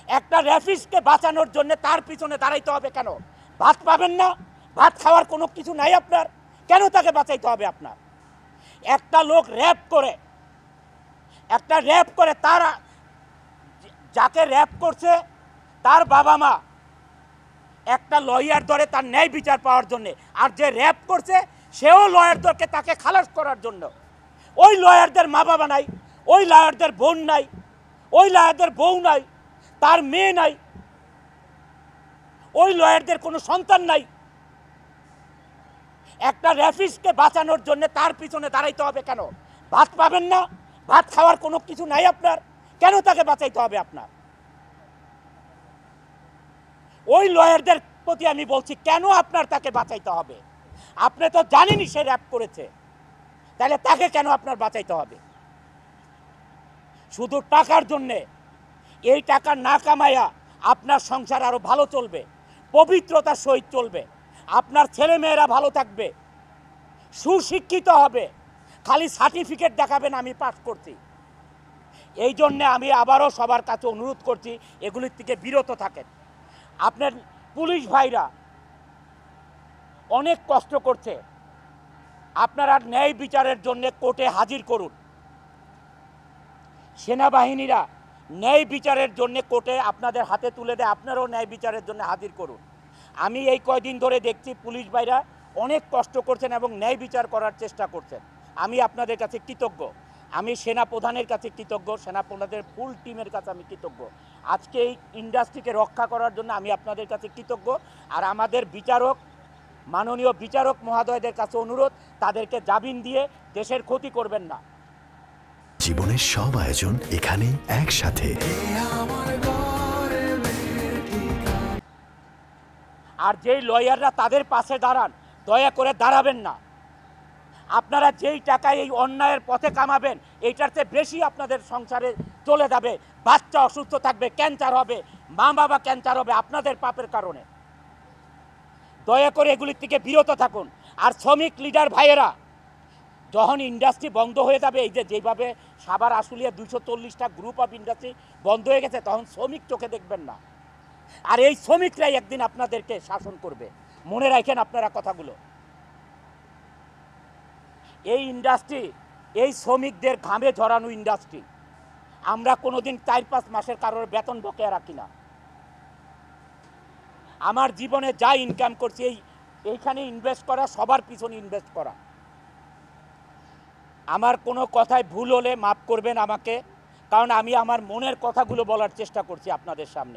একটা র্যাফিসকে বাঁচানোর জন্য তার পিছনে দাঁড়াইতে হবে কেন? ভাত পাবেন না, ভাত খাওয়ার কোনো কিছু নাই আপনার, কেন তাকে বাঁচাইতে হবে আপনার? একটা লোক র্যাপ করে তারা যাকে র্যাপ করছে তার বাবা মা একটা লয়ার ধরে তার ন্যায় বিচার পাওয়ার জন্য, আর যে র্যাপ করছে সেও লয়ার ধরকে তাকে খালাস করার জন্য। ওই লয়ারদের মা বাবা নাই, ওই লয়ারদের বোন নাই, ওই লয়ারদের বউ নাই, তার মেয়ে নাই, ওই লয়ারদের কোনো সন্তান নাই। একটা র্যাফিসকে বাঁচানোর জন্য তার পিছনে দাঁড়াইতে হবে কেন? ভাত পাবেন না, ভাত খাওয়ার কোনো কিছু নাই আপনার, কেন তাকে বাঁচাইতে হবে আপনার? ওই লয়ারদের প্রতি আমি বলছি, কেন আপনার তাকে বাঁচাইতে হবে? আপনি তো জানেনই সে র্যাপ করেছে, তাহলে তাকে কেন আপনার বাঁচাইতে হবে? শুধু টাকার জন্যে, এই টাকা না কামাইয়া আপনার সংসার আরো ভালো চলবে, পবিত্রতার সহিত চলবে, আপনার ছেলেমেয়েরা ভালো থাকবে, সুশিক্ষিত হবে, খালি সার্টিফিকেট দেখাবেন আমি পাস করছি। এই জন্যে আমি আবারও সবার কাছে অনুরোধ করছি, এগুলির থেকে বিরত থাকেন। আপনার পুলিশ ভাইরা অনেক কষ্ট করছে, আপনারা ন্যায় বিচারের জন্য কোর্টে হাজির করুন। সেনাবাহিনীরা ন্যায় বিচারের জন্য কোর্টে আপনাদের হাতে তুলে দেয়, আপনারাও ন্যায় বিচারের জন্য হাজির করুন। আমি এই কয়দিন ধরে দেখছি পুলিশ ভাইরা অনেক কষ্ট করছেন এবং ন্যায় বিচার করার চেষ্টা করছেন। আমি আপনাদের কাছে কৃতজ্ঞ, আমি সেনা প্রধানের কাছে কৃতজ্ঞ, সেনা প্রধানের ফুল টিমের কাছে আমি কৃতজ্ঞ। আজকে এই ইন্ডাস্ট্রিকে রক্ষা করার জন্য আমি আপনাদের কাছে কৃতজ্ঞ। আর আমাদের বিচারক, মাননীয় বিচারক মহোদয়দের কাছে অনুরোধ, তাদেরকে জামিন দিয়ে দেশের ক্ষতি করবেন না। জীবনের সব আয়োজন এখানে একসাথে। আর যেই লয়াররা তাদের পাশে দাঁড়ান, দয়া করে দাঁড়াবেন না। আপনারা যেই টাকায় এই অন্যায়ের পথে কামাবেন, এইটার চেয়ে বেশি আপনাদের সংসারে চলে যাবে। বাচ্চা অসুস্থ থাকবে, ক্যান্সার হবে, মা বাবা ক্যান্সার হবে আপনাদের পাপের কারণে। দয়া করে এগুলির থেকে বিরত থাকুন। আর শ্রমিক লিডার ভাইয়েরা, যখন ইন্ডাস্ট্রি বন্ধ হয়ে যাবে, এই যে যেভাবে সাভার আশুলিয়া 240টা গ্রুপ অফ ইন্ডাস্ট্রি বন্ধ হয়ে গেছে, তখন শ্রমিক চোখে দেখবেন না। আর এই শ্রমিকরাই একদিন আপনাদেরকে শাসন করবে, মনে রাখেন আপনারা কথাগুলো। এই ইন্ডাস্ট্রি এই শ্রমিকদের ঘামে ঝরানো ইন্ডাস্ট্রি। আমরা কোনোদিন 4-5 মাসের কারোর বেতন বকেয়া রাখি না। আমার জীবনে যা ইনকাম করছি এইখানে ইনভেস্ট করা, সবার পিছনে ইনভেস্ট করা। আমার কোনো কথায় ভুল হলে মাফ করবেন আমাকে, কারণ আমি আমার মনের কথাগুলো বলার চেষ্টা করছি আপনাদের সামনে।